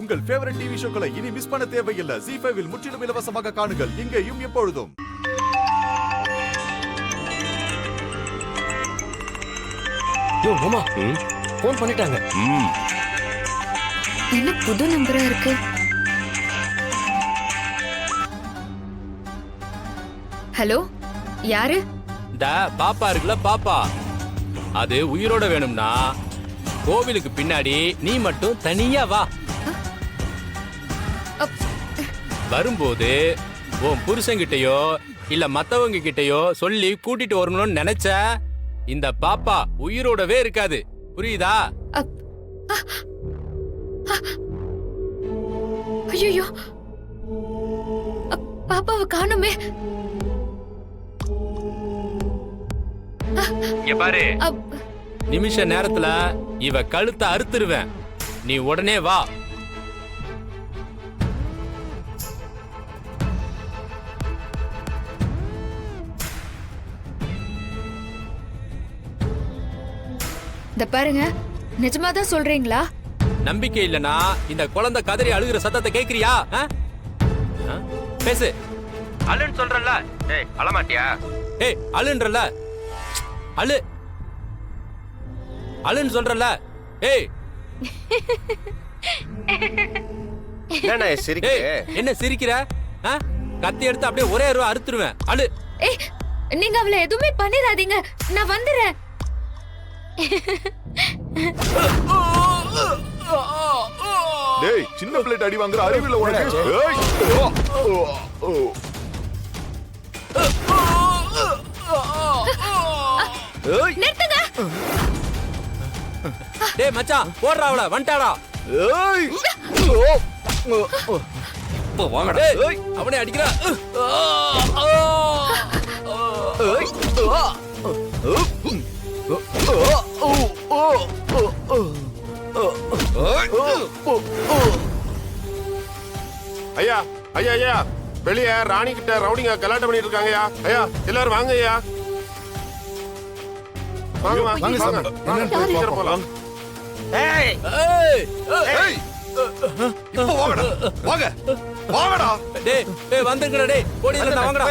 உங்கள் favourite TV ஷோக்களை இனி miss பண்ண தேவையில்லை. ZEE5 இல் முற்றிலும் இலவசமாக காணுங்கள். இங்கேயும் எப்பொழுதும். யோ மாமா, போன் பண்ணிட்டாங்க. என்ன புது நம்பரா இருக்கு? ஹலோ, யாரு? பாப்பா இருக்குல்ல, பாப்பா. அது உயிரோட வேணும்னா கோவிலுக்கு பின்னாடி நீ மட்டும் தனியா வா. வரும்போது உன் புருஷன்கிட்டயோ இல்ல மத்தவங்க கிட்டயோ சொல்லி கூட்டிட்டு வரணும்னு நினைச்ச இந்த பாப்பா உயிரோடவே இருக்காது. புரியுதா? ஐயோ, பாப்பாவை காணுமே. பாரு, நிமிஷ நேரத்துல இவ கழுத்தை அறுத்துருவேன். நீ உடனே வா. இந்த பாருங்க, நிஜமாதான் சொல்றீங்களா? நம்பிக்கை இல்லனா இந்த குழந்தை கதறி அழுகிற சத்தத்தை கேக்குறியா? பேசு. அழுன்னு சொல்றல. ஏய், அழமாட்டியா? ஏய், அழுன்றல. அழு. அழுன்னு சொல்றல. ஏய், என்ன சிரிக்கிற? என்ன சிரிக்கிற? கத்தி எடுத்து அப்படியே ஒரே அருவா அறுத்துருவேன். அழு. ஏய், நீங்க அவளை எதுவுமே பண்ணிராதீங்க. நான் வந்துறேன். டேய், சின்ன பிளேட் அடி வாங்குற அறிவில்ல உனக்கு? நிறுத்துங்க. டேய் மச்சான், போடுறா அவள. வந்துட்டாடா. ஏய், இப்போ வாங்கடா. ஏய், அவனே அடிக்கிறா. ஏய், ஐயா ஐயா ஐயா, வெளிய ராணி கிட்ட ரவுடிங்க கலாட்டம் பண்ணிட்டு இருக்காங்கயா. ஐயா, எல்லாரும் வாங்க ஐயா. வாங்க வாங்க வாங்க, சீக்கிரம் போலாம். ஏய், இப்போ வாங்கடா. வாங்க வாங்கடா. டேய் டேய், வந்துங்கடா. டேய், ஓடிடலாம். வாங்கடா.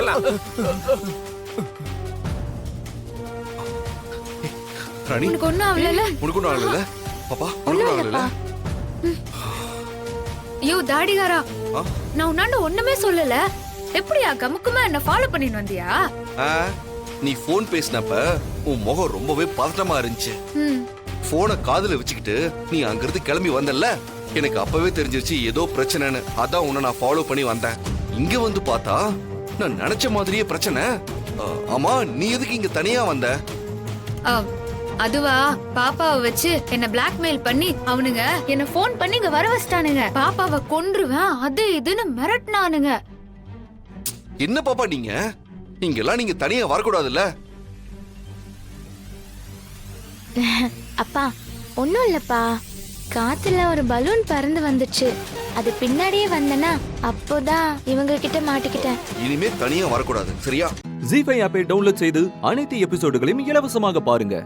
ராணி, உனக்கு ஒண்ணும் ஆகல? உனக்கு ஒண்ணும் ஆகல? பாப்பா, உனக்கு ஒண்ணும் ஆகல? ஐயோ தாடிகாரா, நான் உன்னாண்ட ஒண்ணுமே சொல்லல. எப்படியா கமுக்குமா என்ன ஃபாலோ பண்ணிட்டு வந்தியா? நீ போன் பேசினப்ப உன் முகம் ரொம்பவே பதட்டமா இருந்துச்சு. போனை காதுல வச்சுக்கிட்டு நீ அங்கிருந்து கிளம்பி வந்தல்ல, எனக்கு அப்பவே தெரிஞ்சிருச்சு ஏதோ பிரச்சனைன்னு. அதான் உன்னை நான் ஃபாலோ பண்ணி வந்தேன். இங்க வந்து பார்த்தா நான் நினைச்ச மாதிரியே பிரச்சனை. ஆமா, நீ எதுக்கு இங்க தனியா வந்த? அதுவா, பாப்பாவை வச்சு என்ன பிளாக்மெயில் பண்ணி அவனுங்க என்ன போன் பண்ணி இங்க வர வச்சிட்டானுங்க. பாப்பாவை கொன்றுவேன் அது இதுன்னு மிரட்டினானுங்க. என்ன பாப்பா நீங்க இங்கெல்லாம் நீங்க தனியா வரக்கூடாதுல்ல? அப்பா, ஒண்ணும் இல்லப்பா. காத்துல ஒரு பலூன் பறந்து வந்துச்சு. அது பின்னாடியே வந்தனா அப்போதான் இவங்க கிட்ட மாட்டிக்கிட்டேன். இனிமே தனியா வரக்கூடாது, சரியா? ZEE5 ஆப்பை டவுன்லோட் செய்து அனைத்து எபிசோடுகளையும் இலவசமாக பாருங்க.